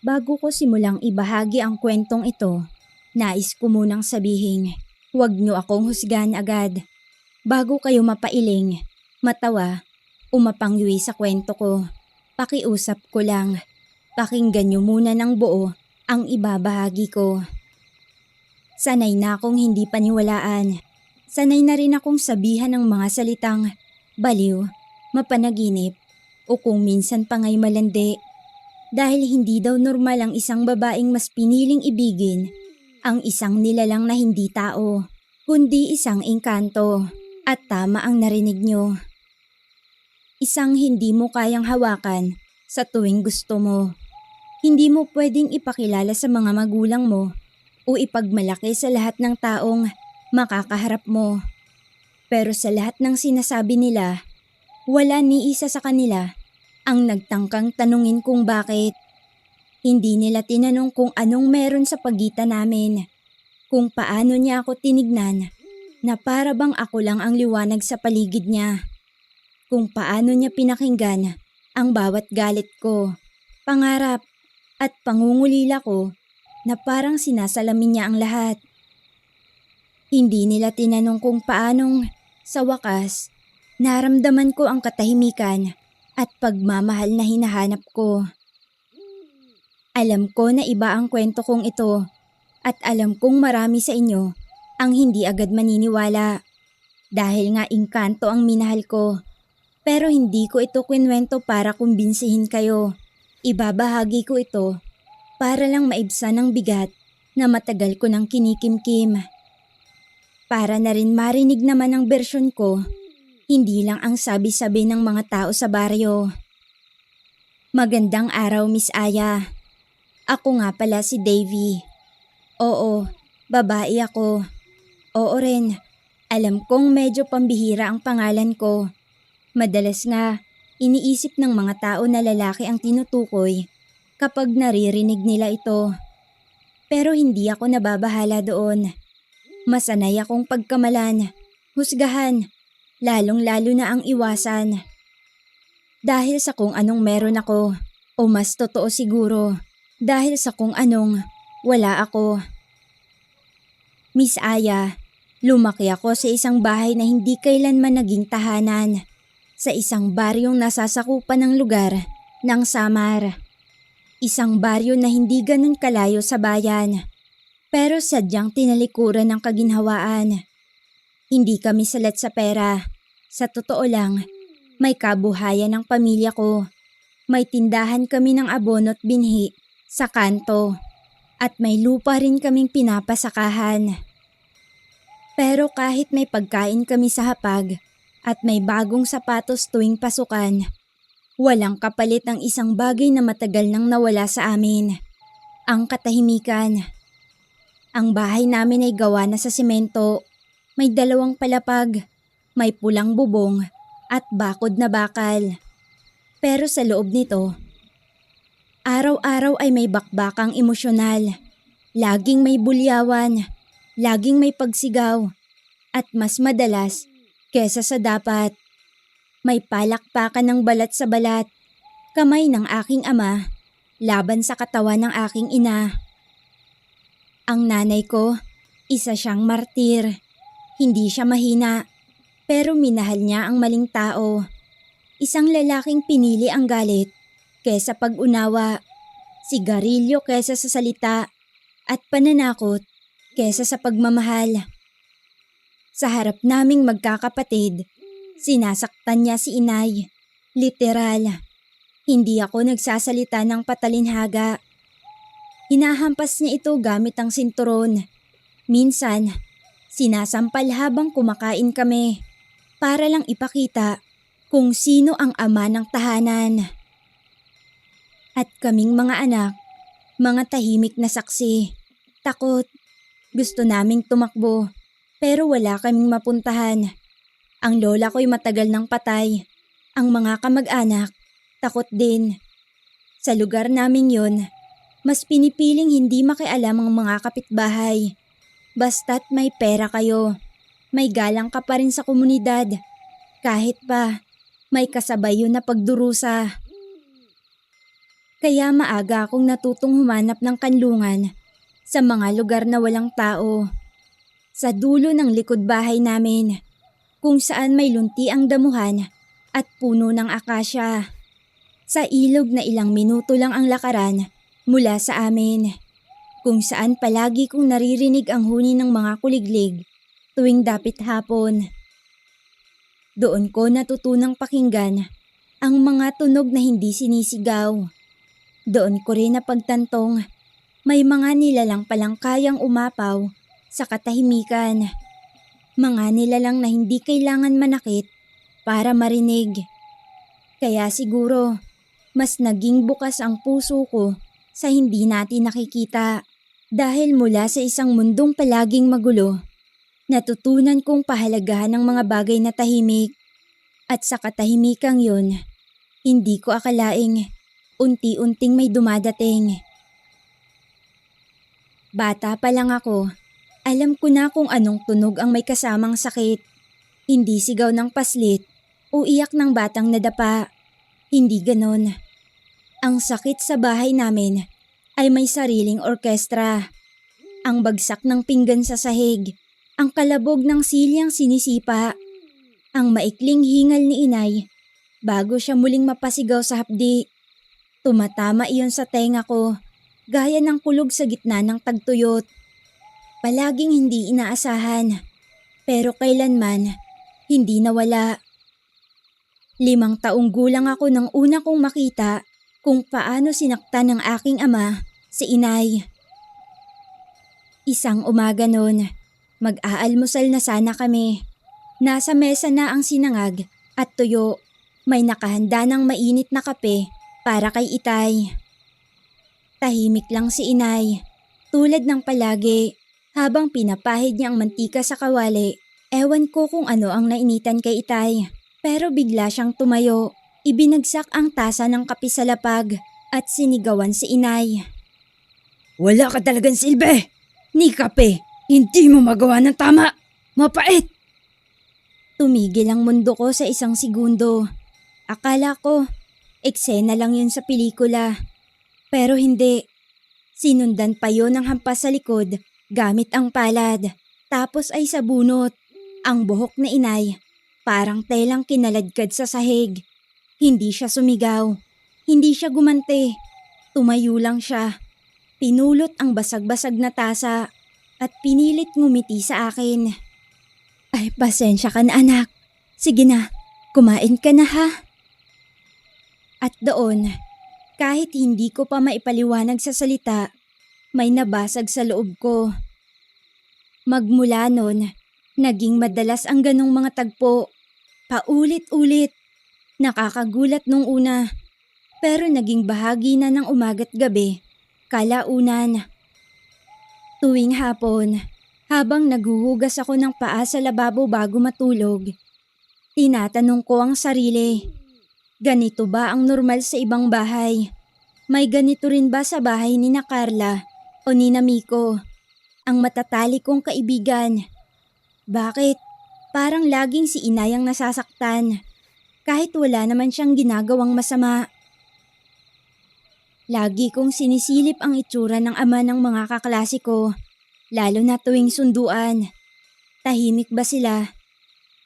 Bago ko simulang ibahagi ang kwentong ito, nais ko munang sabihin, huwag niyo akong husgahan agad. Bago kayo mapailing, matawa, o mapangwi sa kwento ko, pakiusap ko lang. Pakinggan niyo muna ng buo ang ibabahagi ko. Sanay na akong hindi paniwalaan. Sanay na rin akong sabihan ng mga salitang baliw, mapanaginip, o kung minsan pa nga'y malandi. Dahil hindi daw normal ang isang babaeng mas piniling ibigin ang isang nilalang na hindi tao, kundi isang engkanto. At tama ang narinig nyo. Isang hindi mo kayang hawakan sa tuwing gusto mo. Hindi mo pwedeng ipakilala sa mga magulang mo o ipagmalaki sa lahat ng taong makakaharap mo. Pero sa lahat ng sinasabi nila, wala ni isa sa kanila ang nagtangkang tanungin kung bakit. Hindi nila tinanong kung anong meron sa pagitan namin, kung paano niya ako tinignan na para bang ako lang ang liwanag sa paligid niya, kung paano niya pinakinggan ang bawat galit ko, pangarap at pangungulila ko na parang sinasalamin niya ang lahat. Hindi nila tinanong kung paanong, sa wakas, naramdaman ko ang katahimikan at pagmamahal na hinahanap ko. Alam ko na iba ang kwento kong ito at alam kong marami sa inyo ang hindi agad maniniwala dahil nga engkanto ang minahal ko. Pero hindi ko ito kwento para kumbinsihin kayo. Ibabahagi ko ito para lang maibsan ang bigat na matagal ko nang kinikimkim. Para na rin marinig naman ang bersyon ko, hindi lang ang sabi-sabi ng mga tao sa baryo. Magandang araw, Miss Aya. Ako nga pala si Davy. Oo, babae ako. Oo rin, alam kong medyo pambihira ang pangalan ko. Madalas nga, iniisip ng mga tao na lalaki ang tinutukoy kapag naririnig nila ito. Pero hindi ako nababahala doon. Masanay akong pagkamalan, husgahan, lalong-lalo na ang iwasan. Dahil sa kung anong meron ako, o mas totoo siguro, dahil sa kung anong wala ako. Miss Aya, lumaki ako sa isang bahay na hindi kailanman naging tahanan. Sa isang baryong nasasakupan ng lugar ng Samar. Isang baryo na hindi ganun kalayo sa bayan. Pero sadyang tinalikuran ng kaginhawaan. Hindi kami salat sa pera. Sa totoo lang, may kabuhayan ng pamilya ko. May tindahan kami ng abono't binhi sa kanto. At may lupa rin kaming pinapasakahan. Pero kahit may pagkain kami sa hapag at may bagong sapatos tuwing pasukan, walang kapalit ang isang bagay na matagal nang nawala sa amin. Ang katahimikan. Ang bahay namin ay gawa na sa semento. May 2 palapag, may pulang bubong at bakod na bakal. Pero sa loob nito, araw-araw ay may bakbakang emosyonal. Laging may bulyawan, laging may pagsigaw, at mas madalas kesa sa dapat. May palakpakan ng balat sa balat, kamay ng aking ama, laban sa katawan ng aking ina. Ang nanay ko, isa siyang martir. Hindi siya mahina, pero minahal niya ang maling tao. Isang lalaking pinili ang galit kesa pag-unawa, sigarilyo kesa sa salita, at pananakot kesa sa pagmamahal. Sa harap naming magkakapatid, sinasaktan niya si inay. Literal. Hindi ako nagsasalita ng patalinhaga. Hinahampas niya ito gamit ang sinturon. Minsan, sinasampal habang kumakain kami para lang ipakita kung sino ang ama ng tahanan. At kaming mga anak, mga tahimik na saksi, takot. Gusto naming tumakbo pero wala kaming mapuntahan. Ang lola ko'y matagal nang patay. Ang mga kamag-anak, takot din. Sa lugar naming yon, mas pinipiling hindi makialam ang mga kapitbahay. Basta't may pera kayo, may galang ka pa rin sa komunidad. Kahit pa, may kasabay yun na pagdurusa. Kaya maaga akong natutong humanap ng kanlungan sa mga lugar na walang tao. Sa dulo ng likod bahay namin, kung saan may lunti ang damuhan at puno ng akasya. Sa ilog na ilang minuto lang ang lakaran mula sa amin, kung saan palagi kong naririnig ang huni ng mga kuliglig tuwing dapit hapon. Doon ko natutunang pakinggan ang mga tunog na hindi sinisigaw. Doon ko rin napagtantong may mga nilalang palang kayang umapaw sa katahimikan. Mga nilalang na hindi kailangan manakit para marinig. Kaya siguro, mas naging bukas ang puso ko sa hindi natin nakikita. Dahil mula sa isang mundong palaging magulo, natutunan kong pahalagahan ng mga bagay na tahimik. At sa katahimikang yun, hindi ko akalaing unti-unting may dumadating. Bata pa lang ako, alam ko na kung anong tunog ang may kasamang sakit. Hindi sigaw ng paslit o iyak ng batang nadapa. Hindi ganon. Ang sakit sa bahay namin ay may sariling orkestra. Ang bagsak ng pinggan sa sahig, ang kalabog ng silyang sinisipa, ang maikling hingal ni inay bago siya muling mapasigaw sa hapdi. Tumatama iyon sa tenga ko, gaya ng kulog sa gitna ng tagtuyot. Palaging hindi inaasahan, pero kailanman hindi nawala. 5 taong gulang ako nang una kong makita kung paano sinaktan ng aking ama si inay. Isang umaga noon, mag-aalmusal na sana kami. Nasa mesa na ang sinangag at tuyo. May nakahanda ng mainit na kape para kay itay. Tahimik lang si inay, tulad ng palagi, habang pinapahid niya ang mantika sa kawali. Ewan ko kung ano ang nainitan kay itay, pero bigla siyang tumayo. Ibinagsak ang tasa ng kape sa lapag at sinigawan si inay. Wala ka talagang silbi! Ni kape, hindi mo magawa ng tama! Mapait! Tumigil ang mundo ko sa isang segundo. Akala ko, eksena lang yun sa pelikula. Pero hindi. Sinundan pa yun ng hampas sa likod gamit ang palad. Tapos ay sa bunot. Ang buhok na inay, parang telang kinaladkad sa sahig. Hindi siya sumigaw. Hindi siya gumante. Tumayo lang siya. Pinulot ang basag-basag na tasa at pinilit ngumiti sa akin. Ay, pasensya ka na anak. Sige na, kumain ka na ha. At doon, kahit hindi ko pa maipaliwanag sa salita, may nabasag sa loob ko. Magmula noon, naging madalas ang ganong mga tagpo. Paulit-ulit. Nakakagulat nung una, pero naging bahagi na ng umaga't gabi, kalaunan. Tuwing hapon, habang naghuhugas ako ng paa sa lababo bago matulog, tinatanong ko ang sarili, ganito ba ang normal sa ibang bahay? May ganito rin ba sa bahay ni na Carla o ni na Miko, ang matatali kong kaibigan? Bakit? Parang laging si inay ang nasasaktan, kahit wala naman siyang ginagawang masama. Lagi kong sinisilip ang itsura ng ama ng mga kaklase ko, lalo na tuwing sunduan. Tahimik ba sila?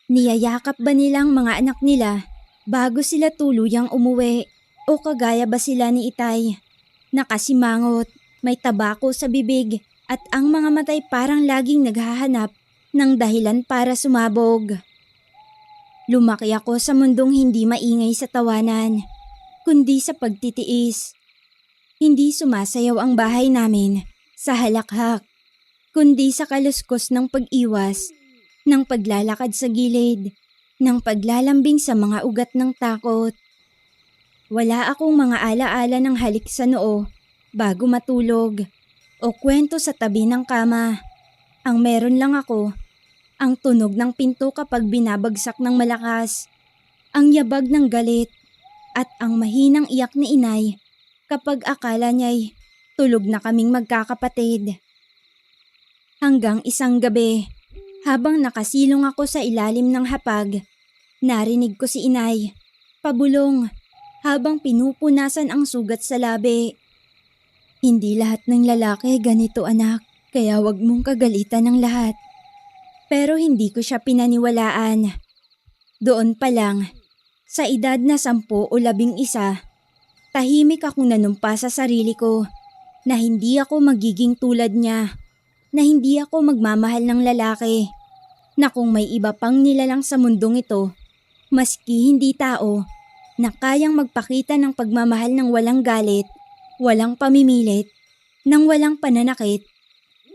Niyayakap ba nilang mga anak nila bago sila tuluyang umuwi? O kagaya ba sila ni itay? Nakasimangot, may tabako sa bibig at ang mga matay parang laging naghahanap ng dahilan para sumabog. Lumaki ako sa mundong hindi maingay sa tawanan, kundi sa pagtitiis. Hindi sumasayaw ang bahay namin sa halakhak, kundi sa kaluskos ng pag-iwas, ng paglalakad sa gilid, ng paglalambing sa mga ugat ng takot. Wala akong mga alaala ng halik sa noo bago matulog o kwento sa tabi ng kama. Ang meron lang ako, ang tunog ng pinto kapag binabagsak ng malakas, ang yabag ng galit, at ang mahinang iyak ni inay kapag akala niya'y tulog na kaming magkakapatid. Hanggang isang gabi, habang nakasilong ako sa ilalim ng hapag, narinig ko si inay, pabulong, habang pinupunasan ang sugat sa labi. Hindi lahat ng lalaki ganito anak, kaya wag mong kagalitan ng lahat. Pero hindi ko siya pinaniwalaan. Doon pa lang, sa edad na 10 o 11, tahimik akong nanumpa sa sarili ko na hindi ako magiging tulad niya, na hindi ako magmamahal ng lalaki, na kung may iba pang nilalang sa mundong ito, maski hindi tao, na kayang magpakita ng pagmamahal ng walang galit, walang pamimilit, ng walang pananakit,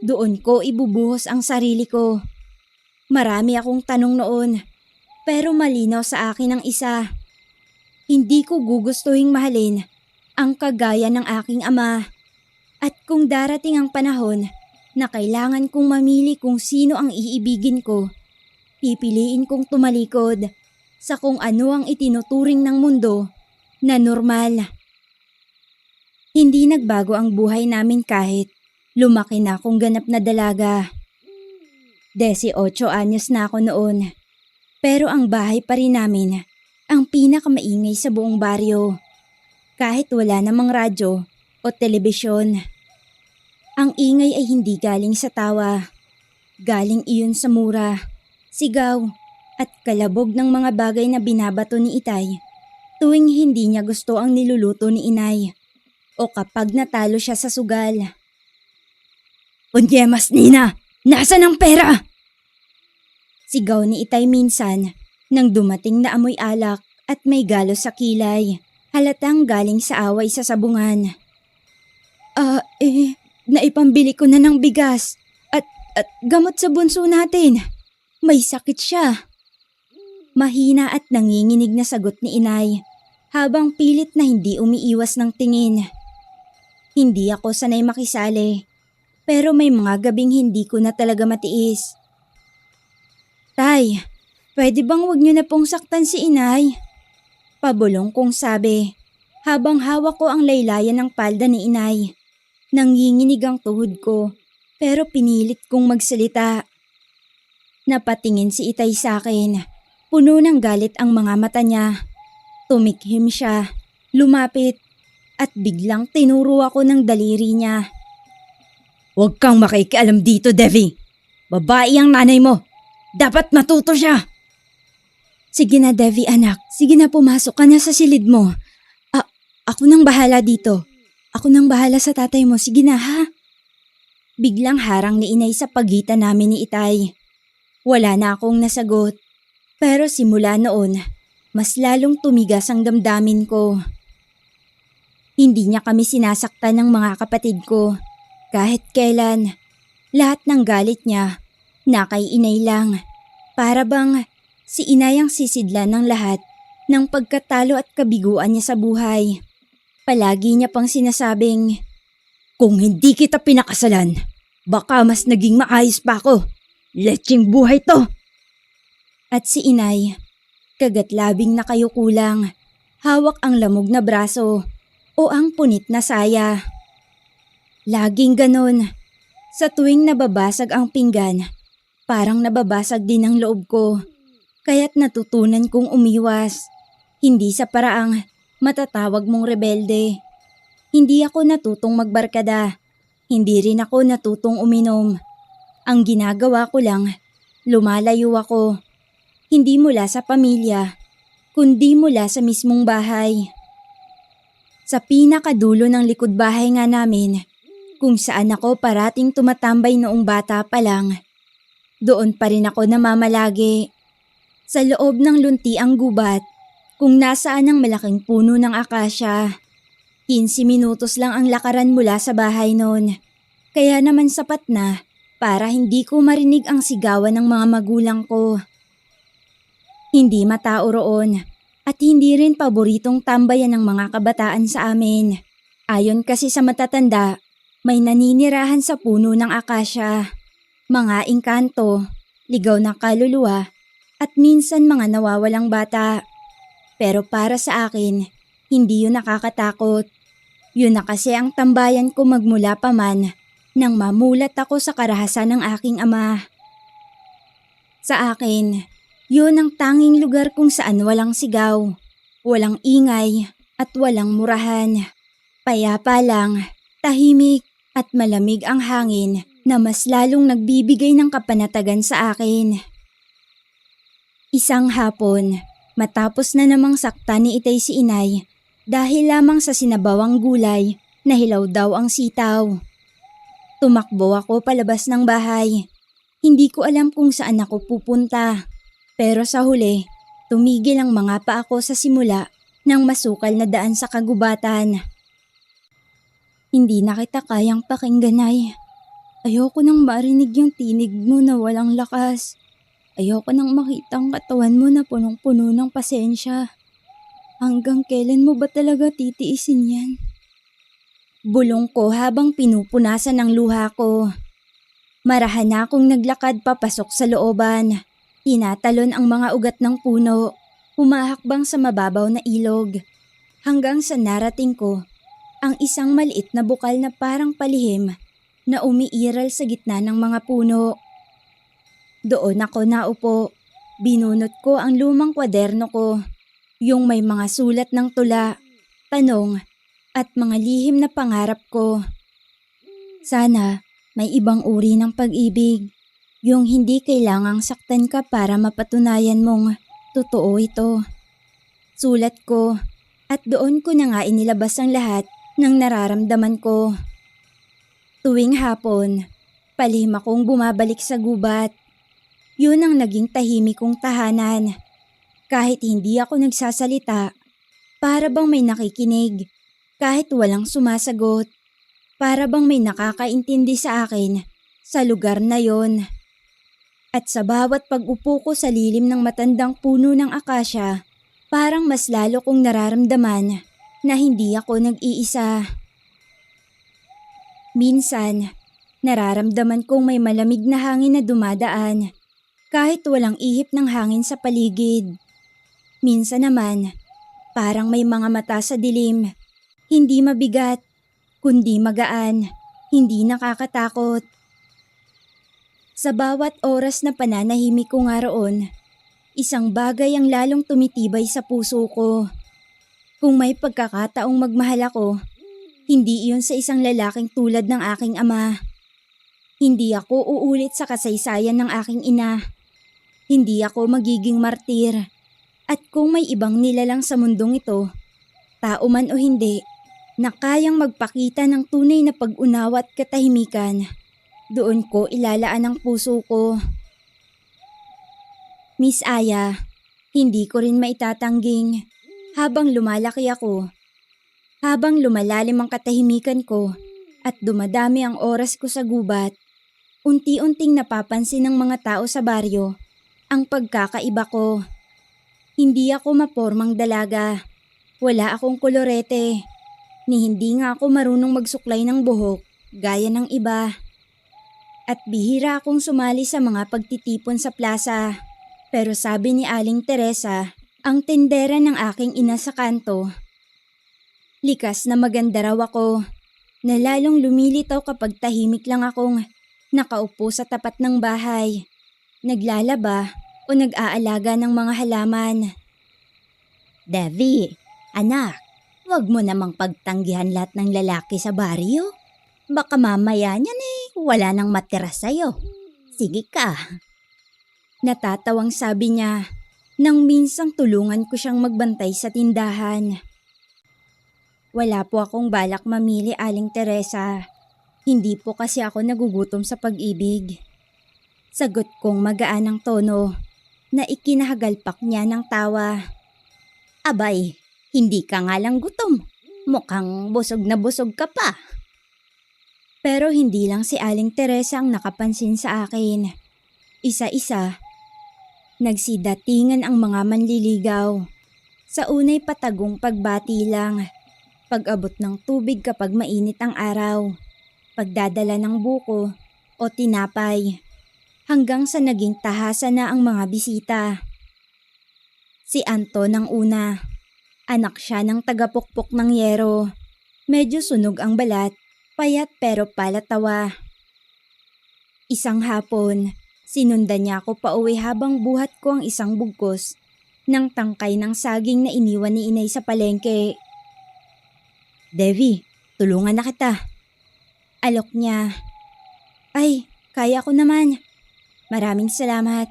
doon ko ibubuhos ang sarili ko. Marami akong tanong noon, pero malinaw sa akin ang isa. Hindi ko gugustuhing mahalin ang kagaya ng aking ama. At kung darating ang panahon na kailangan kong mamili kung sino ang iibigin ko, pipiliin kong tumalikod sa kung ano ang itinuturing ng mundo na normal. Hindi nagbago ang buhay namin kahit lumaki na akong ganap na dalaga. 18 anyos na ako noon, pero ang bahay pa rin namin ang pinakamaingay sa buong baryo. Kahit wala namang radyo o telebisyon. Ang ingay ay hindi galing sa tawa. Galing iyon sa mura, sigaw at kalabog ng mga bagay na binabato ni Itay tuwing hindi niya gusto ang niluluto ni Inay o kapag natalo siya sa sugal. Unyemas Nina, nasaan ang pera? Sigaw ni Itay minsan nang dumating na amoy alak at may galos sa kilay. Halatang galing sa away sa sabungan. Naipambili ko na ng bigas at gamot sa bunso natin. May sakit siya. Mahina at nanginginig na sagot ni Inay habang pilit na hindi umiiwas ng tingin. Hindi ako sanay makisali, pero may mga gabing hindi ko na talaga matiis. Tay, pwede bang wag niyo na pong saktan si Inay? Pabulong kong sabi habang hawak ko ang laylayan ng palda ni Inay. Nanginginig ang tuhod ko pero pinilit kong magsalita. Napatingin si Itay sa akin. Puno ng galit ang mga mata niya. Tumikhim siya, lumapit at biglang tinuro ako ng daliri niya. Huwag kang makikialam dito, Devi. Babae ang nanay mo. Dapat matuto siya. Sige na, Devi anak. Sige na, pumasok ka na sa silid mo. Ako nang bahala dito. Ako nang bahala sa tatay mo. Sige na, ha? Biglang harang ni Inay sa pagitan namin ni Itay. Wala na akong nasagot. Pero simula noon, mas lalong tumigas ang damdamin ko. Hindi niya kami sinasaktan ng mga kapatid ko. Kahit kailan, lahat ng galit niya, na kay Inay lang. Para bang si Inay ang sisidlan ng lahat ng pagkatalo at kabiguan niya sa buhay. Palagi niya pang sinasabing, kung hindi kita pinakasalan, baka mas naging maayos pa ako. Lecheng buhay to. At si Inay, kagatlabing na kayo kulang, hawak ang lamog na braso o ang punit na saya. Laging ganon. Sa tuwing nababasag ang pinggan, parang nababasag din ang loob ko. Kaya't natutunan kong umiwas. Hindi sa paraang matatawag mong rebelde. Hindi ako natutong magbarkada. Hindi rin ako natutong uminom. Ang ginagawa ko lang, lumalayo ako. Hindi mula sa pamilya, kundi mula sa mismong bahay. Sa pinakadulo ng likod bahay nga namin, kung saan ako parating tumatambay noong bata pa lang, doon pa rin ako namamalagi. Sa loob ng luntiang gubat, kung nasaan ang malaking puno ng akasya. 15 minutos lang ang lakaran mula sa bahay noon. Kaya naman sapat na para hindi ko marinig ang sigawan ng mga magulang ko. Hindi matao roon at hindi rin paboritong tambayan ng mga kabataan sa amin. Ayon kasi sa matatanda, may naninirahan sa puno ng akasya. Mga engkanto, ligaw na kaluluwa at minsan mga nawawalang bata. Pero para sa akin, hindi yun nakakatakot. Yun na kasi ang tambayan ko magmula pa man nang mamulat ako sa karahasan ng aking ama. Sa akin, yun ang tanging lugar kung saan walang sigaw, walang ingay, at walang murahan. Payapa lang, tahimik at malamig ang hangin na mas lalong nagbibigay ng kapanatagan sa akin. Isang hapon, matapos na namang sakta ni Itay si inay dahil lamang sa sinabawang gulay na hilaw daw ang sitaw. Tumakbo ako palabas ng bahay. Hindi ko alam kung saan ako pupunta. Pero sa huli, tumigil ang mga paa ko sa simula ng masukal na daan sa kagubatan. Hindi na kita kayang pakinggan, Ay. Ayoko nang marinig yung tinig mo na walang lakas. Ayoko nang makita ang katawan mo na punong-puno ng pasensya. Hanggang kailan mo ba talaga titiisin yan? Bulong ko habang pinupunasan ng luha ko. Marahan na akong naglakad papasok sa looban. Tinatalon ang mga ugat ng puno. Humahakbang sa mababaw na ilog. Hanggang sa narating ko ang isang maliit na bukal na parang palihim na umiiral sa gitna ng mga puno. Doon ako naupo. Binunot ko ang lumang kwaderno ko. Yung may mga sulat ng tula, tanong, at mga lihim na pangarap ko. Sana may ibang uri ng pag-ibig. Yung hindi kailangang saktan ka para mapatunayan mong totoo ito. Sulat ko at doon ko na nga inilabas ang lahat ng nararamdaman ko. Tuwing hapon, palihim akong bumabalik sa gubat. Yun ang naging tahimik kong tahanan. Kahit hindi ako nagsasalita, para bang may nakikinig. Kahit walang sumasagot, para bang may nakakaintindi sa akin sa lugar na yon. At sa bawat pag-upo ko sa lilim ng matandang puno ng akasya, parang mas lalo kong nararamdaman na hindi ako nag-iisa. Minsan, nararamdaman kong may malamig na hangin na dumadaan kahit walang ihip ng hangin sa paligid. Minsan naman, parang may mga mata sa dilim. Hindi mabigat, kundi magaan, hindi nakakatakot. Sa bawat oras na pananahimik ko nga roon, isang bagay ang lalong tumitibay sa puso ko. Kung may pagkakataong magmahal ako, hindi iyon sa isang lalaking tulad ng aking ama. Hindi ako uulit sa kasaysayan ng aking ina. Hindi ako magiging martir. At kung may ibang nilalang sa mundong ito, tao man o hindi, na kayang magpakita ng tunay na pag-unawa at katahimikan, doon ko ilalaan ang puso ko. Miss Aya, hindi ko rin maitatangging habang lumalaki ako, habang lumalalim ang katahimikan ko at dumadami ang oras ko sa gubat, unti-unting napapansin ng mga tao sa baryo ang pagkakaiba ko. Hindi ako mapormang dalaga, wala akong kolorete, ni hindi nga ako marunong magsuklay ng buhok gaya ng iba. At bihira akong sumali sa mga pagtitipon sa plaza. Pero sabi ni Aling Teresa, ang tendera ng aking ina sa kanto, likas na maganda raw ako, na lalong lumilitaw kapag tahimik lang akong nakaupo sa tapat ng bahay, naglalaba o nag-aalaga ng mga halaman. Devi, anak, wag mo namang pagtanggihan lahat ng lalaki sa baryo. Baka mamaya niyan wala nang matira sa'yo. Sige ka. Natatawang sabi niya nang minsang tulungan ko siyang magbantay sa tindahan. Wala po akong balak mamili, Aling Teresa. Hindi po kasi ako nagugutom sa pag-ibig. Sagot kong magaan ang tono na ikinahagalpak niya ng tawa. Abay, hindi ka nga lang gutom. Mukhang busog na busog ka pa. Pero hindi lang si Aling Teresa ang nakapansin sa akin. Isa-isa, nagsidatingan ang mga manliligaw. Sa unay patagong pagbati lang, pag-abot ng tubig kapag mainit ang araw, pagdadala ng buko o tinapay, hanggang sa naging tahasan na ang mga bisita. Si Anton ang una, anak siya ng tagapukpok ng yero. Medyo sunog ang balat, payat pero palatawa. Isang hapon, sinundan niya ako pauwi habang buhat ko ang isang bugkos ng tangkay ng saging na iniwan ni inay sa palengke. Devi, tulungan na kita. Alok niya. Ay, kaya ko naman. Maraming salamat.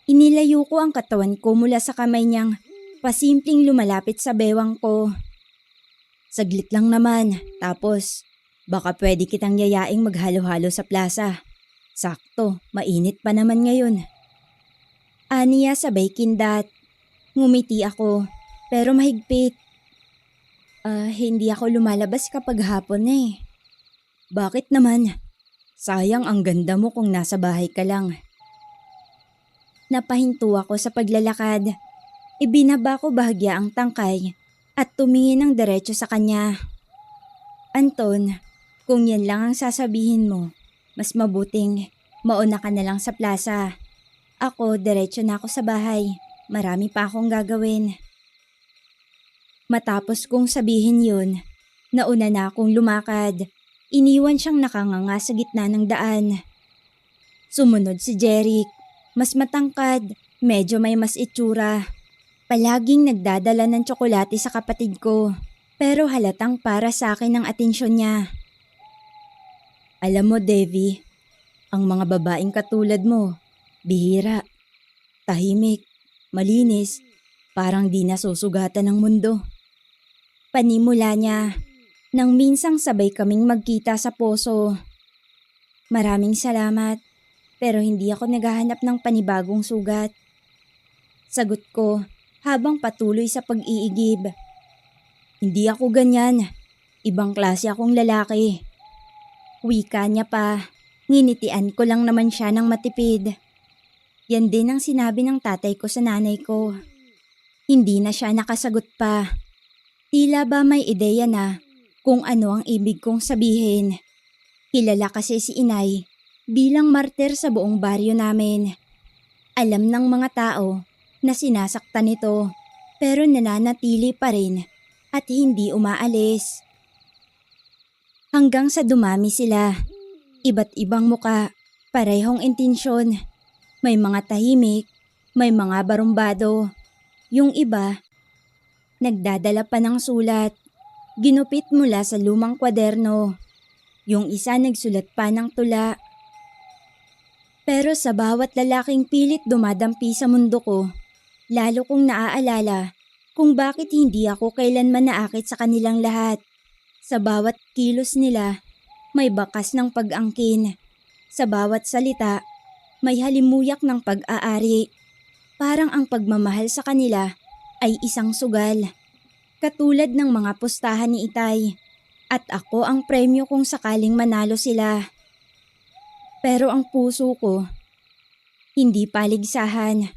Inilayo ko ang katawan ko mula sa kamay niyang pasimpleng lumalapit sa bewang ko. Saglit lang naman, tapos baka pwede kitang yayaing maghalo-halo sa plaza. Sakto, mainit pa naman ngayon. Aniya sabay kindat. Ngumiti ako, pero mahigpit. Hindi ako lumalabas kapag hapon eh. Bakit naman? Sayang ang ganda mo kung nasa bahay ka lang. Napahinto ako sa paglalakad. Ibinaba ko bahagya ang tangkay at tumingin ng diretso sa kanya. Anton, kung yan lang ang sasabihin mo, mas mabuting mauna ka na lang sa plaza. Ako, diretso na ako sa bahay. Marami pa akong gagawin. Matapos kong sabihin yun, nauna na akong lumakad. Iniwan siyang nakanganga sa gitna ng daan. Sumunod si Jeric. Mas matangkad, medyo may mas itsura. Palaging nagdadala ng tsokolate sa kapatid ko, pero halatang para sa akin ang atensyon niya. Alam mo, Devi, ang mga babaeng katulad mo, bihira, tahimik, malinis, parang di nasusugatan ng mundo. Panimula niya, nang minsang sabay kaming magkita sa poso. Maraming salamat, pero hindi ako naghahanap ng panibagong sugat. Sagot ko habang patuloy sa pag-iigib. Hindi ako ganyan, ibang klase akong lalaki. Wika niya pa, nginitian ko lang naman siya ng matipid. Yan din ang sinabi ng tatay ko sa nanay ko. Hindi na siya nakasagot pa. Tila ba may ideya na kung ano ang ibig kong sabihin. Kilala kasi si inay bilang martir sa buong baryo namin. Alam ng mga tao na sinasaktan ito pero nananatili pa rin at hindi umaalis. Hanggang sa dumami sila. Iba't ibang muka, parehong intensyon. May mga tahimik, may mga barumbado. Yung iba, nagdadala pa ng sulat. Ginupit mula sa lumang kwaderno. Yung isa nagsulat pa ng tula. Pero sa bawat lalaking pilit dumadampi sa mundo ko, lalo kong naaalala kung bakit hindi ako kailanman naakit sa kanilang lahat. Sa bawat kilos nila, may bakas ng pag-angkin. Sa bawat salita, may halimuyak ng pag-aari. Parang ang pagmamahal sa kanila ay isang sugal. Katulad ng mga pustahan ni Itay. At ako ang premyo kung sakaling manalo sila. Pero ang puso ko, hindi paligsahan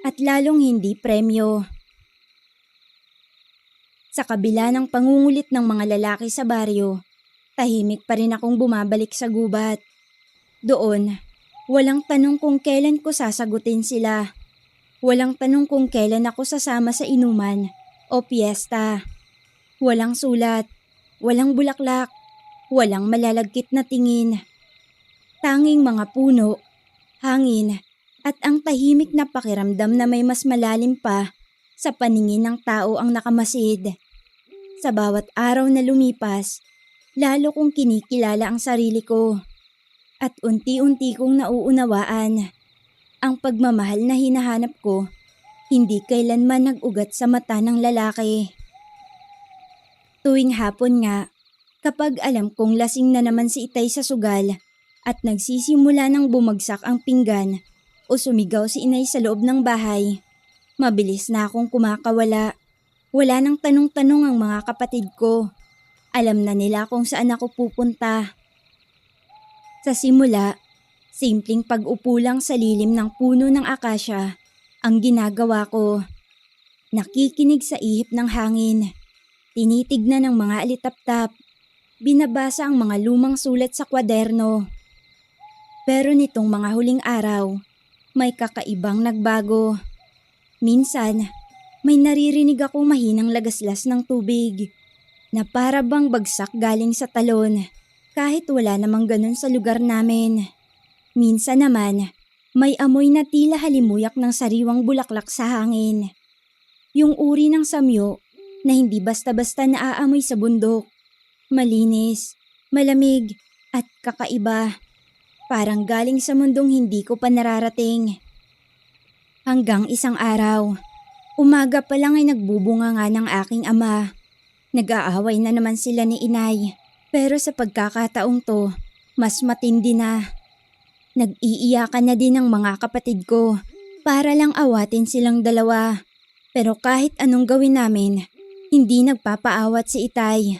at lalong hindi premyo. Sa kabila ng pangungulit ng mga lalaki sa baryo, tahimik pa rin akong bumabalik sa gubat. Doon, walang tanong kung kailan ko sasagutin sila. Walang tanong kung kailan ako sasama sa inuman o piyesta. Walang sulat, walang bulaklak, walang malalagkit na tingin. Tanging mga puno, hangin, at ang tahimik na pakiramdam na may mas malalim pa sa paningin ng tao ang nakamasid. Sa bawat araw na lumipas, lalo kong kinikilala ang sarili ko. At unti-unti kong nauunawaan. Ang pagmamahal na hinahanap ko, hindi kailanman nag-ugat sa mata ng lalaki. Tuwing hapon nga, kapag alam kong lasing na naman si Itay sa sugal at nagsisimula ng bumagsak ang pinggan o sumigaw si inay sa loob ng bahay, mabilis na akong kumakawala. Wala nang tanong-tanong ang mga kapatid ko. Alam na nila kung saan ako pupunta. Sa simula, simpleng pag-upo lang sa lilim ng puno ng akasya ang ginagawa ko. Nakikinig sa ihip ng hangin. Tinitignan ng mga alitap-tap. Binabasa ang mga lumang sulat sa kwaderno. Pero nitong mga huling araw, may kakaibang nagbago. Minsan, may naririnig akong mahinang lagaslas ng tubig na para bang bagsak galing sa talon kahit wala namang ganun sa lugar namin. Minsan naman, may amoy na tila halimuyak ng sariwang bulaklak sa hangin. Yung uri ng samyo na hindi basta-basta naaamoy sa bundok. Malinis, malamig, at kakaiba. Parang galing sa mundong hindi ko pa nararating. Hanggang isang araw, umaga pa lang ay nagbubunga nga ng aking ama. Nag-aaway na naman sila ni inay, pero sa pagkakataong to, mas matindi na. Nag-iiyakan na din ang mga kapatid ko para lang awatin silang dalawa. Pero kahit anong gawin namin, hindi nagpapaawat si itay.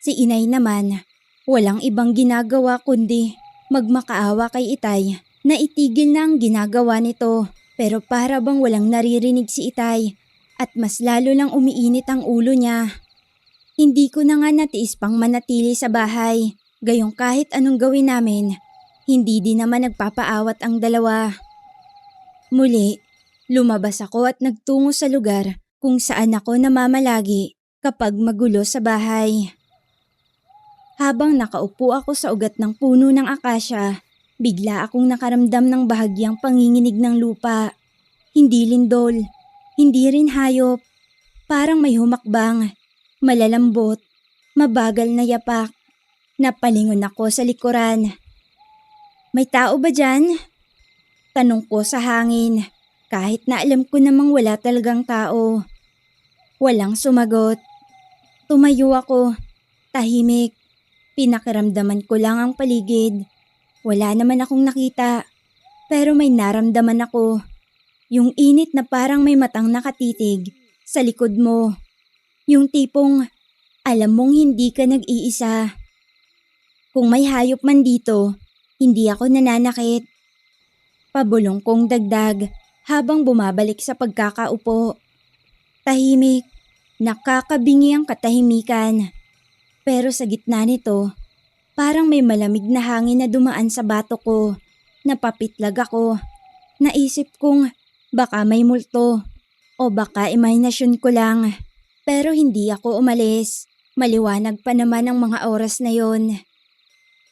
Si inay naman, walang ibang ginagawa kundi magmakaawa kay itay na itigil na ang ginagawa nito. Pero para bang walang naririnig si itay at mas lalo lang umiinit ang ulo niya. Hindi ko na nga natiis pang manatili sa bahay. Gayong kahit anong gawin namin, hindi din naman nagpapaawat ang dalawa. Muli, lumabas ako at nagtungo sa lugar kung saan ako namamalagi kapag magulo sa bahay. Habang nakaupo ako sa ugat ng puno ng akasya, bigla akong nakaramdam ng bahagyang panginginig ng lupa. Hindi lindol, hindi rin hayop. Parang may humakbang, malalambot, mabagal na yapak. Napalingon ako sa likuran. May tao ba dyan? Tanong ko sa hangin, kahit na alam ko namang wala talagang tao. Walang sumagot. Tumayo ako, tahimik. Pinakiramdaman ko lang ang paligid. Wala naman akong nakita, pero may naramdaman ako. Yung init na parang may matang nakatitig sa likod mo. Yung tipong alam mong hindi ka nag-iisa. Kung may hayop man dito, hindi ako nananakit. Pabulong kong dagdag habang bumabalik sa pagkakaupo. Tahimik, nakakabingi ang katahimikan. Pero sa gitna nito, parang may malamig na hangin na dumaan sa batok ko. Napapitlag ako. Naisip kong baka may multo o baka imahinasyon ko lang. Pero hindi ako umalis. Maliwanag pa naman ang mga oras na yon.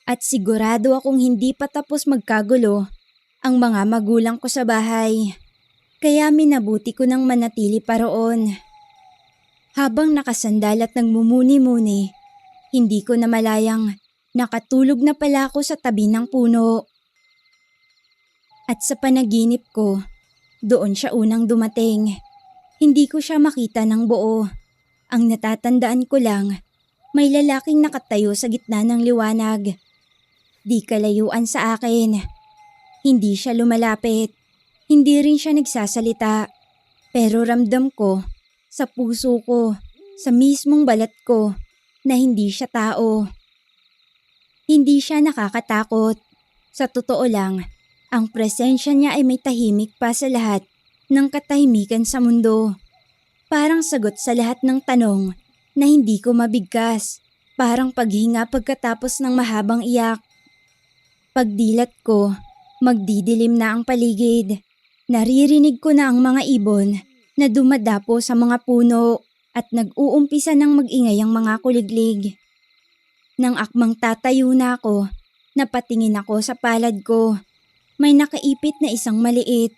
At sigurado akong hindi pa tapos magkagulo ang mga magulang ko sa bahay. Kaya minabuti ko nang manatili pa roon. Habang nakasandal at nagmumuni-muni, hindi ko namalayang nakatulog na pala ako sa tabi ng puno. At sa panaginip ko, doon siya unang dumating. Hindi ko siya makita ng buo. Ang natatandaan ko lang, may lalaking nakatayo sa gitna ng liwanag. Di kalayuan sa akin. Hindi siya lumalapit. Hindi rin siya nagsasalita. Pero ramdam ko, sa puso ko, sa mismong balat ko, na hindi siya tao. Hindi siya nakakatakot. Sa totoo lang, ang presensya niya ay may tahimik pa sa lahat ng katahimikan sa mundo. Parang sagot sa lahat ng tanong na hindi ko mabigkas. Parang paghinga pagkatapos ng mahabang iyak. Pagdilat ko, magdidilim na ang paligid. Naririnig ko na ang mga ibon na dumadapo sa mga puno at nag-uumpisa ng mag-ingay ang mga kuliglig. Nang akmang tatayo na ako, napatingin ako sa palad ko. May nakaipit na isang maliit,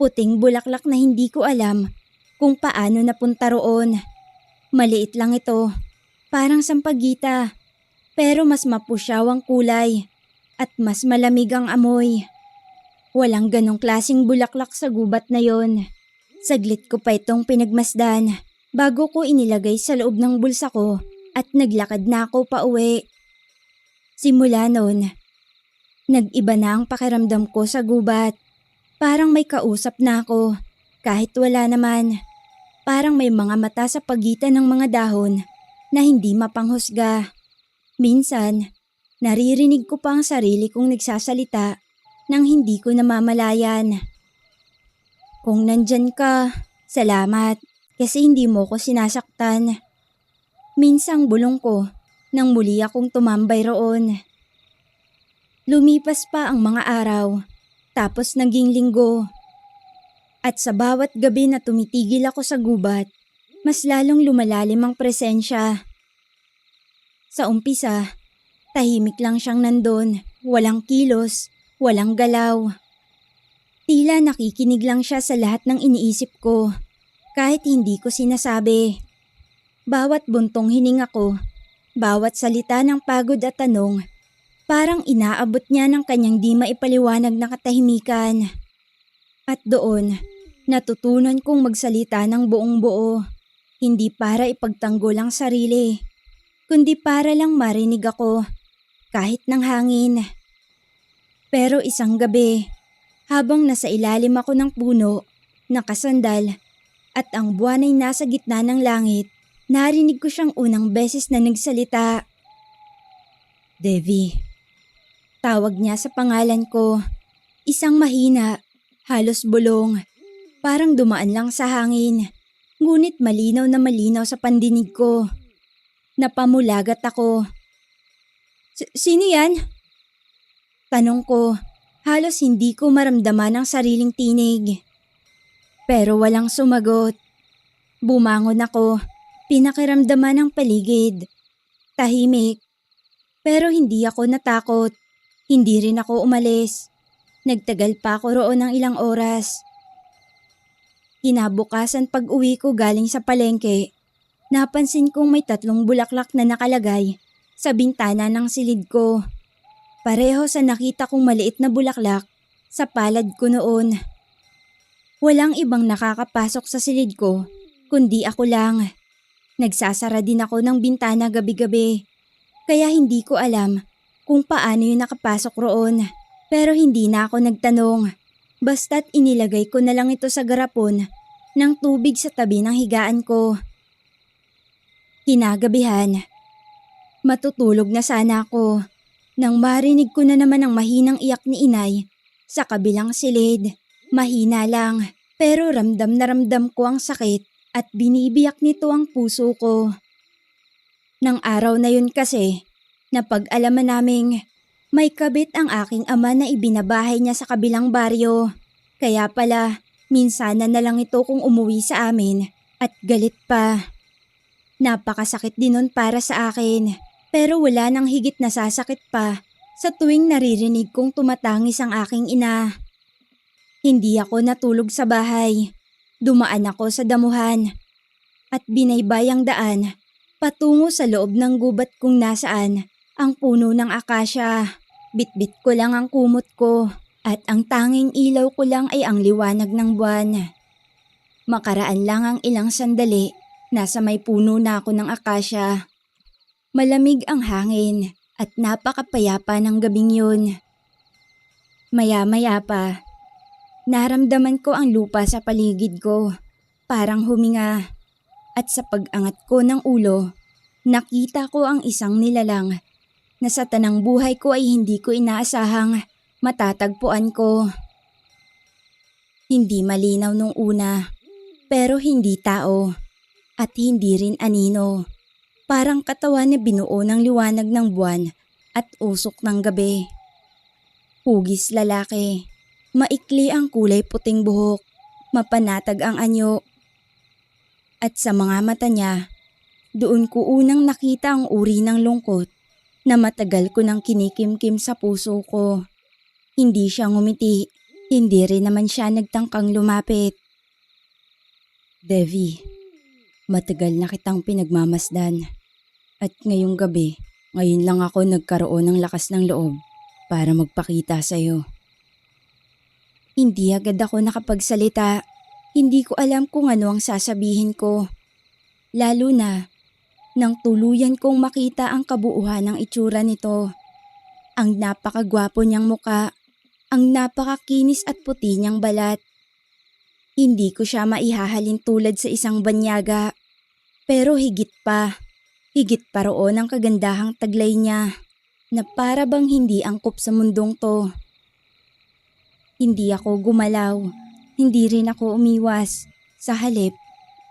puting bulaklak na hindi ko alam kung paano napunta roon. Maliit lang ito, parang sampagita, pero mas mapusyaw ang kulay at mas malamig ang amoy. Walang ganong klasing bulaklak sa gubat na yon. Saglit ko pa itong pinagmasdan bago ko inilagay sa loob ng bulsa ko at naglakad na ako pauwi. Simula noon, nag-iba na ang pakiramdam ko sa gubat. Parang may kausap na ako, kahit wala naman. Parang may mga mata sa pagitan ng mga dahon na hindi mapanghusga. Minsan, naririnig ko pa ang sarili kong nagsasalita nang hindi ko namamalayan. Kung nandyan ka, salamat kasi hindi mo ko sinasaktan. Minsang bulong ko nang muli akong tumambay roon. Lumipas pa ang mga araw, tapos naging linggo. At sa bawat gabi na tumitigil ako sa gubat, mas lalong lumalalim ang presensya. Sa umpisa, tahimik lang siyang nandun, walang kilos, walang galaw. Tila nakikinig lang siya sa lahat ng iniisip ko, kahit hindi ko sinasabi. Bawat buntong hininga ko, Bawat salita ng pagod at tanong, parang inaabot niya ng kanyang di maipaliwanag na katahimikan. At doon, natutunan kong magsalita ng buong buo. Hindi para ipagtanggol ang sarili, kundi para lang marinig ako, kahit ng hangin. Pero isang gabi, habang nasa ilalim ako ng puno, nakasandal, at ang buwan ay nasa gitna ng langit, narinig ko siyang unang beses na nagsalita. Devi. Tawag niya sa pangalan ko. Isang mahina, halos bulong, parang dumaan lang sa hangin. Ngunit malinaw na malinaw sa pandinig ko. Napamulagat ako. Sino yan? Tanong ko, halos hindi ko maramdaman ang sariling tinig. Pero walang sumagot. Bumangon ako, pinakiramdaman ang paligid. Tahimik. Pero hindi ako natakot. Hindi rin ako umalis. Nagtagal pa ako roon ng ilang oras. Kinabukasan pag-uwi ko galing sa palengke, napansin kong may 3 bulaklak na nakalagay sa bintana ng silid ko. Pareho sa nakita kong maliit na bulaklak sa palad ko noon. Walang ibang nakakapasok sa silid ko, kundi ako lang. Nagsasara din ako ng bintana gabi-gabi, kaya hindi ko alam kung paano yung nakapasok roon. Pero hindi na ako nagtanong. Basta't inilagay ko na lang ito sa garapon ng tubig sa tabi ng higaan ko. Kinagabihan, matutulog na sana ako nang marinig ko na naman ang mahinang iyak ni inay sa kabilang silid. Mahina lang, pero ramdam na ramdam ko ang sakit at binibiyak nito ang puso ko. Nang araw na yun kasi, napag-alaman naming may kabit ang aking ama na ibinabahay niya sa kabilang baryo. Kaya pala, minsanan na lang ito kung umuwi sa amin at galit pa. Napakasakit din nun para sa akin, pero wala nang higit na sasakit pa sa tuwing naririnig kong tumatangis ang aking ina. Hindi ako natulog sa bahay. Dumaan ako sa damuhan at binaybay ang daan patungo sa loob ng gubat kung nasaan ang puno ng akasya. Bitbit ko lang ang kumot ko at ang tanging ilaw ko lang ay ang liwanag ng buwan. Makaraan lang ang ilang sandali, nasa may puno na ako ng akasya. Malamig ang hangin at napakapayapa ng gabing yun. Maya-maya pa, naramdaman ko ang lupa sa paligid ko, parang huminga. At sa pag-angat ko ng ulo, nakita ko ang isang nilalang na sa tanang buhay ko ay hindi ko inaasahang matatagpuan ko. Hindi malinaw nung una, pero hindi tao at hindi rin anino. Parang katawan na binuo ng liwanag ng buwan at usok ng gabi. Hugis lalaki, maikli ang kulay puting buhok, mapanatag ang anyo. At sa mga mata niya, doon ko unang nakita ang uri ng lungkot na matagal ko nang kinikimkim sa puso ko. Hindi siya ngumiti, hindi rin naman siya nagtangkang lumapit. Devi, matagal na kitang pinagmamasdan. At ngayong gabi, ngayon lang ako nagkaroon ng lakas ng loob para magpakita sa'yo. Hindi agad ako nakapagsalita. Hindi ko alam kung ano ang sasabihin ko. Lalo na nang tuluyan kong makita ang kabuuan ng itsura nito. Ang napakagwapo niyang muka, ang napakakinis at puti niyang balat. Hindi ko siya maihahalin tulad sa isang banyaga. Pero higit pa roon ang kagandahang taglay niya na para bang hindi angkop sa mundong to. Hindi ako gumalaw, hindi rin ako umiwas. Sa halip,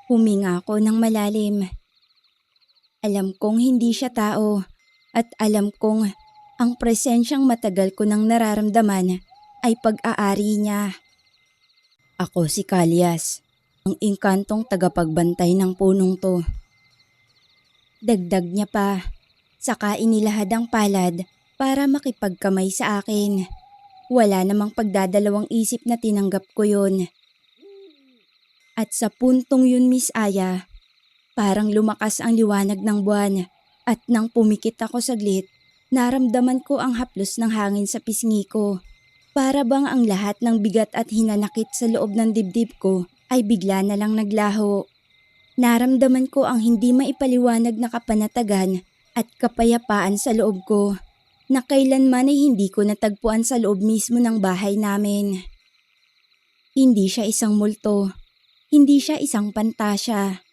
huminga ako ng malalim. Alam kong hindi siya tao at alam kong ang presensyang matagal ko nang nararamdaman ay pag-aari niya. Ako si Kalyas, ang engkantong tagapagbantay ng punong to. Dagdag niya pa, saka inilahad ang palad para makipagkamay sa akin. Wala namang pagdadalawang isip na tinanggap ko yun. At sa puntong yun, Miss Aya, parang lumakas ang liwanag ng buwan At nang pumikit ako saglit, naramdaman ko ang haplos ng hangin sa pisngi ko. Para bang ang lahat ng bigat at hinanakit sa loob ng dibdib ko ay bigla na lang naglaho. Naramdaman ko ang hindi maipaliwanag na kapanatagan at kapayapaan sa loob ko na kailanman ay hindi ko natagpuan sa loob mismo ng bahay namin. Hindi siya isang multo, hindi siya isang pantasya.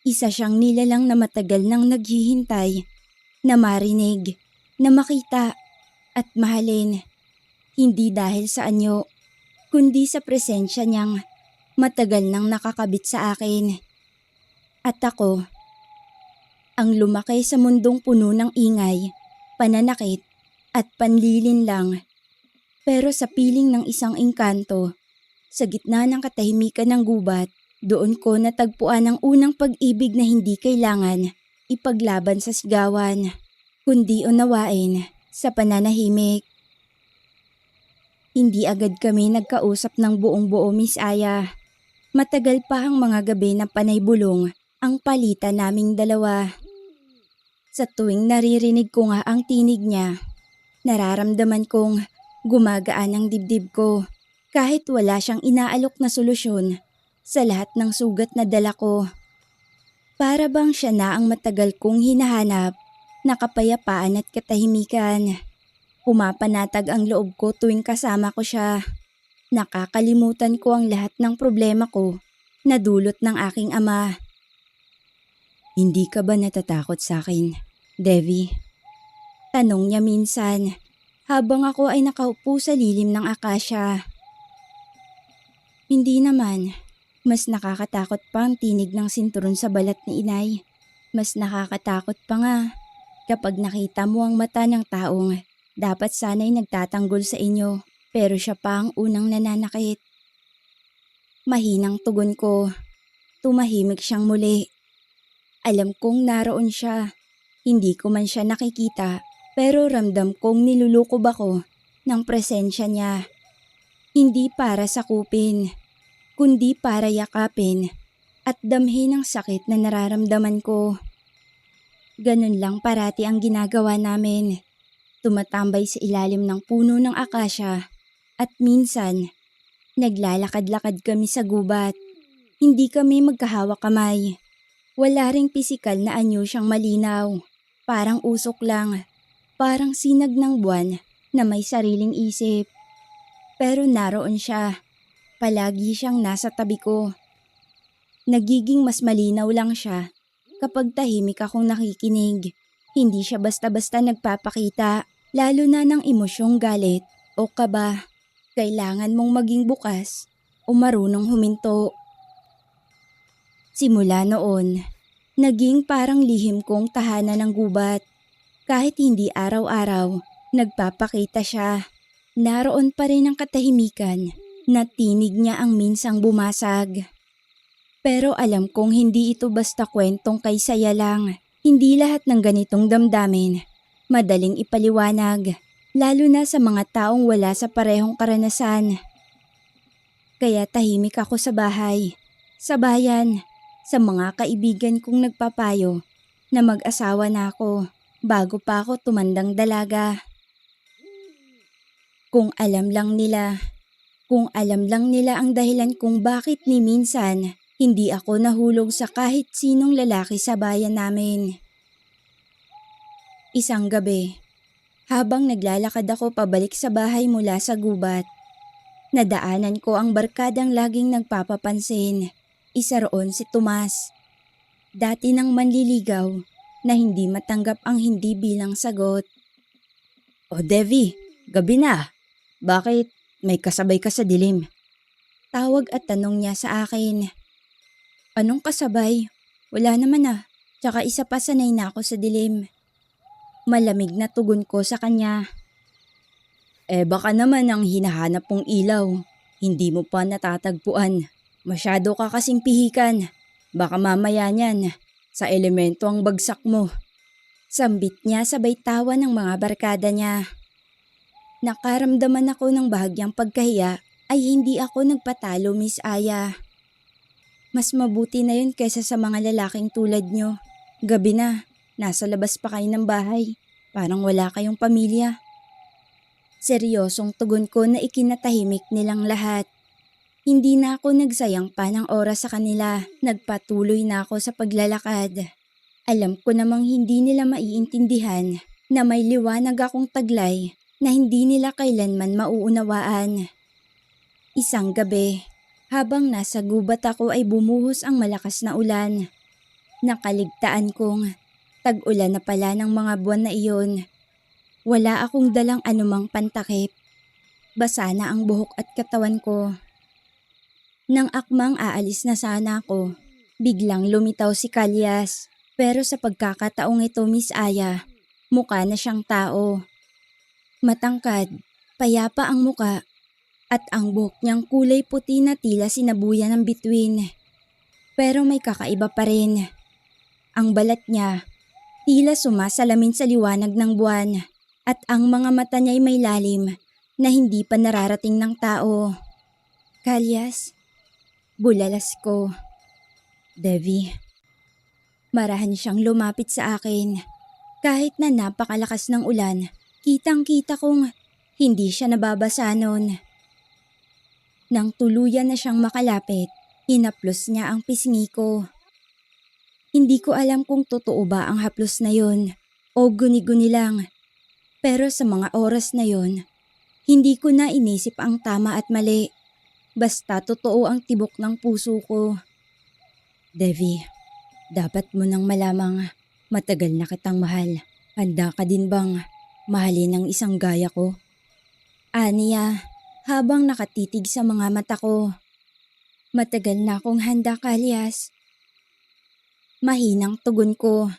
Isa siyang nilalang na matagal nang naghihintay, na marinig, na makita, at mahalin. Hindi dahil sa anyo, kundi sa presensya niyang matagal nang nakakabit sa akin. At ako, ang lumaki sa mundong puno ng ingay, pananakit, at panlilin lang. Pero sa piling ng isang engkanto, sa gitna ng katahimikan ng gubat, doon ko natagpuan ang unang pag-ibig na hindi kailangan ipaglaban sa sigawan, kundi unawain sa pananahimik. Hindi agad kami nagkausap ng buong-buo, Miss Aya. Matagal pa ang mga gabi na panay bulong ang palitan naming dalawa. Sa tuwing naririnig ko nga ang tinig niya, nararamdaman kong gumagaan ang dibdib ko kahit wala siyang inaalok na solusyon sa lahat ng sugat na dala ko. Para bang siya na ang matagal kong hinahanap na kapayapaan at katahimikan. Pumapanatag ang loob ko tuwing kasama ko siya. Nakakalimutan ko ang lahat ng problema ko na dulot ng aking ama. Hindi ka ba natatakot sa akin, Devi? Tanong niya minsan habang ako ay nakaupo sa lilim ng akasya. Hindi naman. Mas nakakatakot pa ang tinig ng sinturon sa balat ni inay. Mas nakakatakot pa nga kapag nakita mo ang mata ng taong dapat sana'y nagtatanggol sa inyo pero siya pa ang unang nananakit. Mahinang tugon ko. Tumahimik siyang muli. Alam kong naroon siya. Hindi ko man siya nakikita pero ramdam kong nilulukob ako ng presensya niya. Hindi para sakupin, kundi para yakapin at damhin ang sakit na nararamdaman ko. Ganun lang parati ang ginagawa namin. Tumatambay sa ilalim ng puno ng akasya at minsan naglalakad-lakad kami sa gubat. Hindi kami magkahawak kamay. Wala ring pisikal na anyo siyang malinaw. Parang usok lang. Parang sinag ng buwan na may sariling isip. Pero naroon siya. Palagi siyang nasa tabi ko. Nagiging mas malinaw lang siya kapag tahimik akong nakikinig. Hindi siya basta-basta nagpapakita, lalo na ng emosyong galit o kaba. Kailangan mong maging bukas o marunong huminto. Simula noon, naging parang lihim kong tahanan ng gubat. Kahit hindi araw-araw, nagpapakita siya. Naroon pa rin ang katahimikan na tinig niya ang minsang bumasag. Pero alam kong hindi ito basta kwentong kay saya lang. Hindi lahat ng ganitong damdamin madaling ipaliwanag, lalo na sa mga taong wala sa parehong karanasan. Kaya tahimik ako sa bahay, sa bayan, sa mga kaibigan kong nagpapayo na mag-asawa na ako bago pa ako tumandang dalaga. Kung alam lang nila ang dahilan kung bakit ni minsan hindi ako nahulog sa kahit sinong lalaki sa bayan namin. Isang gabi, habang naglalakad ako pabalik sa bahay mula sa gubat, nadaanan ko ang barkadang laging nagpapapansin. Isa roon si Tomas. Dati nang manliligaw na hindi matanggap ang hindi bilang sagot. O Devi, gabi na. Bakit may kasabay ka sa dilim? Tawag at tanong niya sa akin. Anong kasabay? Wala naman ah. Tsaka isa pa sanay na ako sa dilim. Malamig na tugon ko sa kanya. Baka naman ang hinahanap mong ilaw, hindi mo pa natatagpuan. Masyado ka kasing pihikan. Baka mamaya niyan, sa elemento ang bagsak mo. Sambit niya sabay tawa ng mga barkada niya. Nakaramdaman ako ng bahagyang pagkahiya ay hindi ako nagpatalo, Miss Aya. Mas mabuti na yun kaysa sa mga lalaking tulad nyo. Gabi na, Nasa labas pa kayo ng bahay. Parang wala kayong pamilya. Seryosong tugon ko na ikinatahimik nilang lahat. Hindi na ako nagsayang pa ng oras sa kanila. Nagpatuloy na ako sa paglalakad. Alam ko namang hindi nila maiintindihan na may liwanag akong taglay na hindi nila kailanman mauunawaan. Isang gabi, habang nasa gubat ako ay bumuhos ang malakas na ulan. Nakaligtaan kong tag-ulan na pala ng mga buwan na iyon. Wala akong dalang anumang pantakip. Basa na ang buhok at katawan ko. Nang akmang aalis na sana ako, biglang lumitaw si Kalyas. Pero sa pagkakataong ito, Miss Aya, mukha na siyang tao. Matangkad, payapa ang muka, at ang buhok niyang kulay puti na tila sinabuyan ng bituin. Pero may kakaiba pa rin. Ang balat niya, tila sumasalamin sa liwanag ng buwan, at ang mga mata niya'y may lalim na hindi pa nararating ng tao. Kalyas, bulalas ko. Devi, Marahan siyang lumapit sa akin. Kahit na napakalakas ng ulan, kitang-kita kong hindi siya nababasa nun. Nang tuluyan na siyang makalapit, hinaplos niya ang pisngi ko. Hindi ko alam kung totoo ba ang haplos na yon o guni-guni lang. Pero sa mga oras na yon, hindi ko na inisip ang tama at mali. Basta totoo ang tibok ng puso ko. Devi, dapat mo nang malamang matagal na kitang mahal. Handa ka din bang mahalin ng isang gaya ko? Aniya, habang nakatitig sa mga mata ko. Matagal na akong handa, Kalyas. Mahinang tugon ko.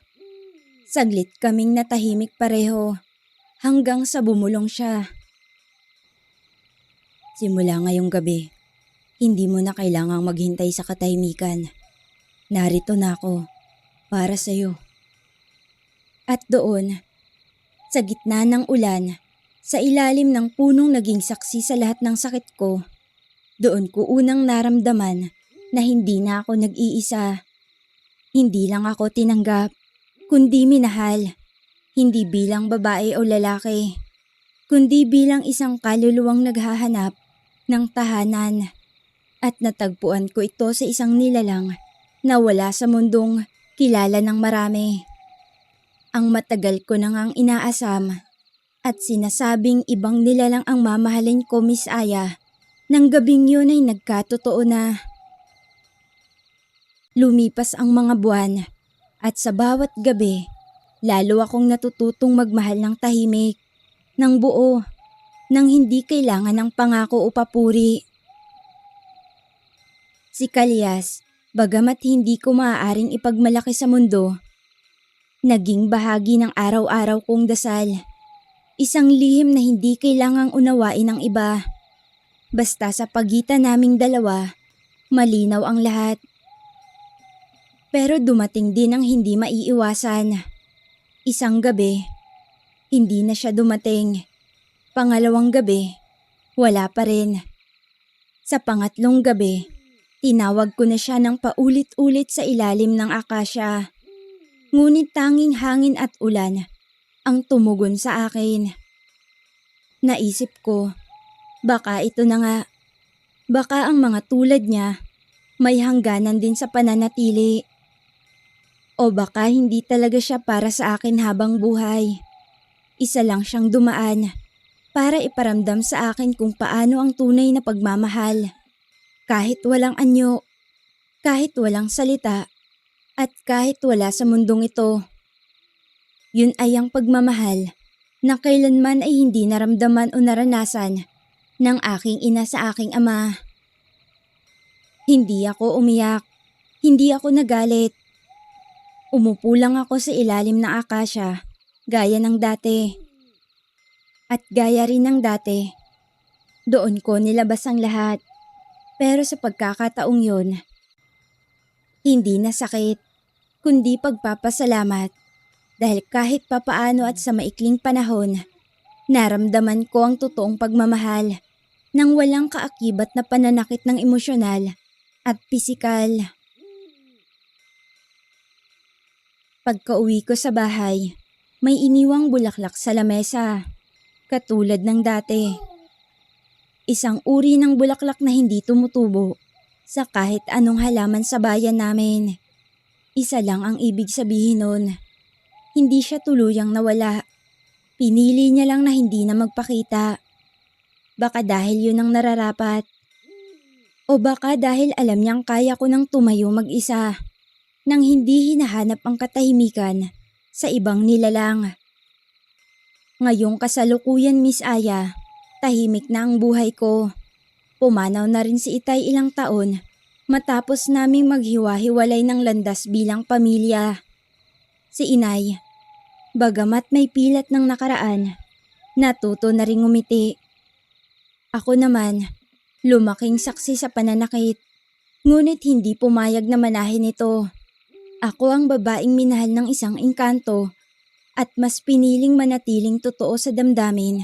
Saglit kaming natahimik pareho hanggang sa bumulong siya. Simula ngayong gabi, hindi mo na kailangang maghintay sa katahimikan. Narito na ako para sa'yo. At doon, sa gitna ng ulan, sa ilalim ng punong naging saksi sa lahat ng sakit ko, doon ko unang naramdaman na hindi na ako nag-iisa. Hindi lang ako tinanggap, kundi minahal. Hindi bilang babae o lalaki, kundi bilang isang kaluluwang naghahanap ng tahanan. At natagpuan ko ito sa isang nilalang na wala sa mundong kilala ng marami. Ang matagal ko na ngang inaasam at sinasabing ibang nilalang ang mamahalin ko, Miss Aya. Nang gabing yun ay nagkatotoo na. Lumipas ang mga buwan at sa bawat gabi, lalo akong natututong magmahal ng tahimik, ng buo, nang hindi kailangan ng pangako o papuri. Si Kalyas, bagamat hindi ko maaaring ipagmalaki sa mundo, naging bahagi ng araw-araw kong dasal. Isang lihim na hindi kailangang unawain ng iba. Basta sa pagitan naming dalawa, malinaw ang lahat. Pero dumating din ang hindi maiiwasan. Isang gabi, hindi na siya dumating. Pangalawang gabi, wala pa rin. Sa pangatlong gabi, tinawag ko na siya ng paulit-ulit sa ilalim ng akasya. Ngunit tanging hangin at ulan ang tumugon sa akin. Naisip ko, baka ito na nga. Baka ang mga tulad niya may hangganan din sa pananatili. O baka hindi talaga siya para sa akin habang buhay. Isa lang siyang dumaan para iparamdam sa akin kung paano ang tunay na pagmamahal. Kahit walang anyo, kahit walang salita, at kahit wala sa mundong ito. Yun ay ang pagmamahal na kailanman ay hindi naramdaman o naranasan ng aking ina sa aking ama. Hindi ako umiyak, hindi ako nagalit. Umupo lang ako sa ilalim ng akasya, gaya ng dati. At gaya rin ng dati, doon ko nilabas ang lahat. Pero sa pagkakataong yun, hindi na sakit, kundi pagpapasalamat. Dahil kahit papaano at sa maikling panahon, naramdaman ko ang totoong pagmamahal nang walang kaakibat na pananakit ng emosyonal at pisikal. Pagka-uwi ko sa bahay, may iniwang bulaklak sa lamesa, katulad ng dati. Isang uri ng bulaklak na hindi tumutubo sa kahit anong halaman sa bayan namin. Isa lang ang ibig sabihin nun. Hindi siya tuluyang nawala. Pinili niya lang na hindi na magpakita. Baka dahil yun ang nararapat. O baka dahil alam niyang kaya ko nang tumayo mag-isa, nang hindi hinahanap ang katahimikan sa ibang nilalang. Ngayong kasalukuyan, Miss Aya, tahimik na ang buhay ko. Pumanaw na rin si Itay ilang taon matapos naming maghiwa-hiwalay ng landas bilang pamilya. Si Inay, bagamat may pilat ng nakaraan, natuto na ring ngumiti. Ako naman, lumaking saksi sa pananakit, ngunit hindi pumayag na manahin ito. Ako ang babaeng minahal ng isang engkanto at mas piniling manatiling totoo sa damdamin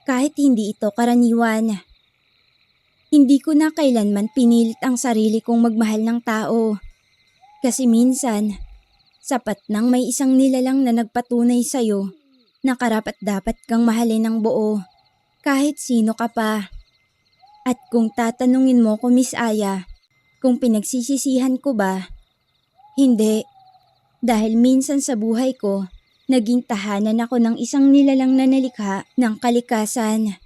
kahit hindi ito karaniwan. Hindi ko na kailanman pinilit ang sarili kong magmahal ng tao. Kasi minsan, sapat nang may isang nilalang na nagpatunay sa'yo na karapat-dapat kang mahalin ng buo, kahit sino ka pa. At kung tatanungin mo ko, Miss Aya, kung pinagsisisihan ko ba? Hindi. Dahil minsan sa buhay ko, naging tahanan ako ng isang nilalang na nalikha ng kalikasan,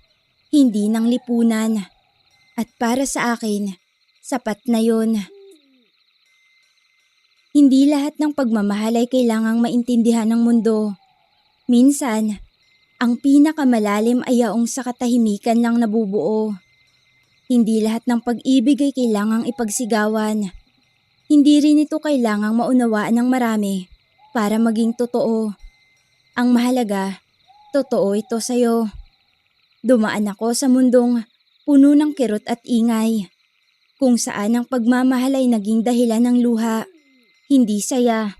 hindi ng lipunan. At para sa akin, sapat na yun. Hindi lahat ng pagmamahal ay kailangang maintindihan ng mundo. Minsan, ang pinakamalalim ay yaong sa katahimikan lang nabubuo. Hindi lahat ng pag-ibig ay kailangang ipagsigawan. Hindi rin ito kailangang maunawaan ng marami para maging totoo. Ang mahalaga, totoo ito sa'yo. Dumaan ako sa mundong puno ng kirot at ingay, kung saan ang pagmamahal ay naging dahilan ng luha, hindi saya.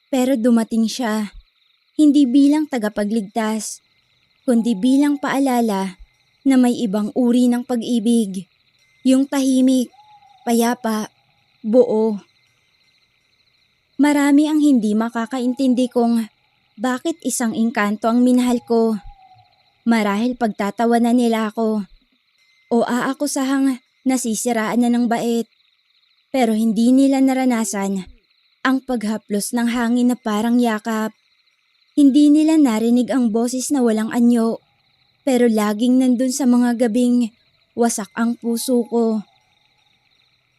Pero dumating siya, hindi bilang tagapagligtas, kundi bilang paalala na may ibang uri ng pag-ibig, yung tahimik, payapa, buo. Marami ang hindi makakaintindi kung bakit isang engkanto ang minahal ko. Marahil pagtatawanan nila ako o aakusahang nasisiraan na ng bait. Pero hindi nila naranasan ang paghaplos ng hangin na parang yakap. Hindi nila narinig ang boses na walang anyo, pero laging nandun sa mga gabing wasak ang puso ko.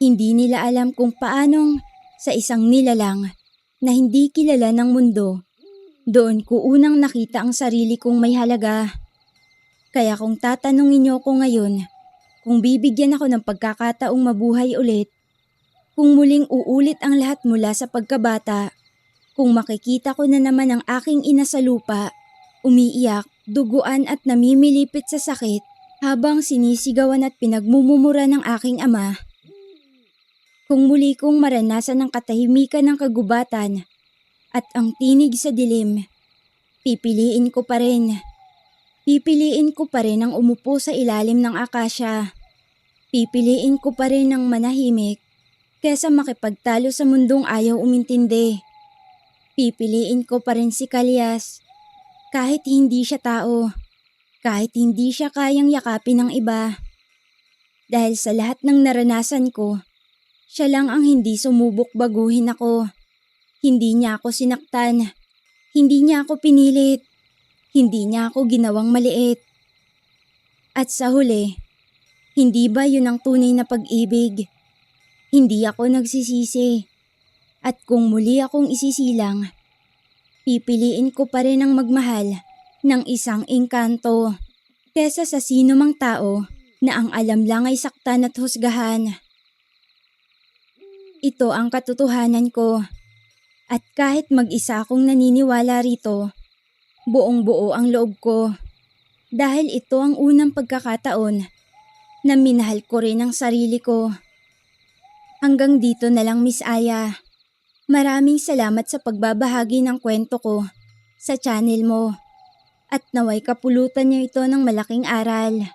Hindi nila alam kung paanong sa isang nilalang na hindi kilala ng mundo, doon ko unang nakita ang sarili kong may halaga. Kaya kung tatanungin niyo ko ngayon, kung bibigyan ako ng pagkakataong mabuhay ulit, kung muling uulit ang lahat mula sa pagkabata, kung makikita ko na naman ang aking ina sa lupa, umiiyak, duguan at namimilipit sa sakit habang sinisigawan at pinagmumumura ng aking ama, kung muli kong maranasan ang katahimikan ng kagubatan at ang tinig sa dilim, pipiliin ko pa rin. Pipiliin ko pa rin ang umupo sa ilalim ng akasya. Pipiliin ko pa rin ang manahimik kesa makipagtalo sa mundong ayaw umintindi. Pipiliin ko pa rin si Kalyas kahit hindi siya tao, kahit hindi siya kayang yakapin ng iba. Dahil sa lahat ng naranasan ko, siya lang ang hindi sumubok baguhin ako. Hindi niya ako sinaktan, hindi niya ako pinilit. Hindi niya ako ginawang maliit. At sa huli, hindi ba yun ang tunay na pag-ibig? Hindi ako nagsisisi. At kung muli akong isisilang, pipiliin ko pa rin ang magmahal ng isang engkanto kesa sa sino mang tao na ang alam lang ay saktan at husgahan. Ito ang katotohanan ko. At kahit mag-isa akong naniniwala rito, buong-buo ang loob ko dahil ito ang unang pagkakataon na minahal ko rin ang sarili ko. Hanggang dito na lang, Miss Aya. Maraming salamat sa pagbabahagi ng kwento ko sa channel mo at naway kapulutan niyo ito ng malaking aral.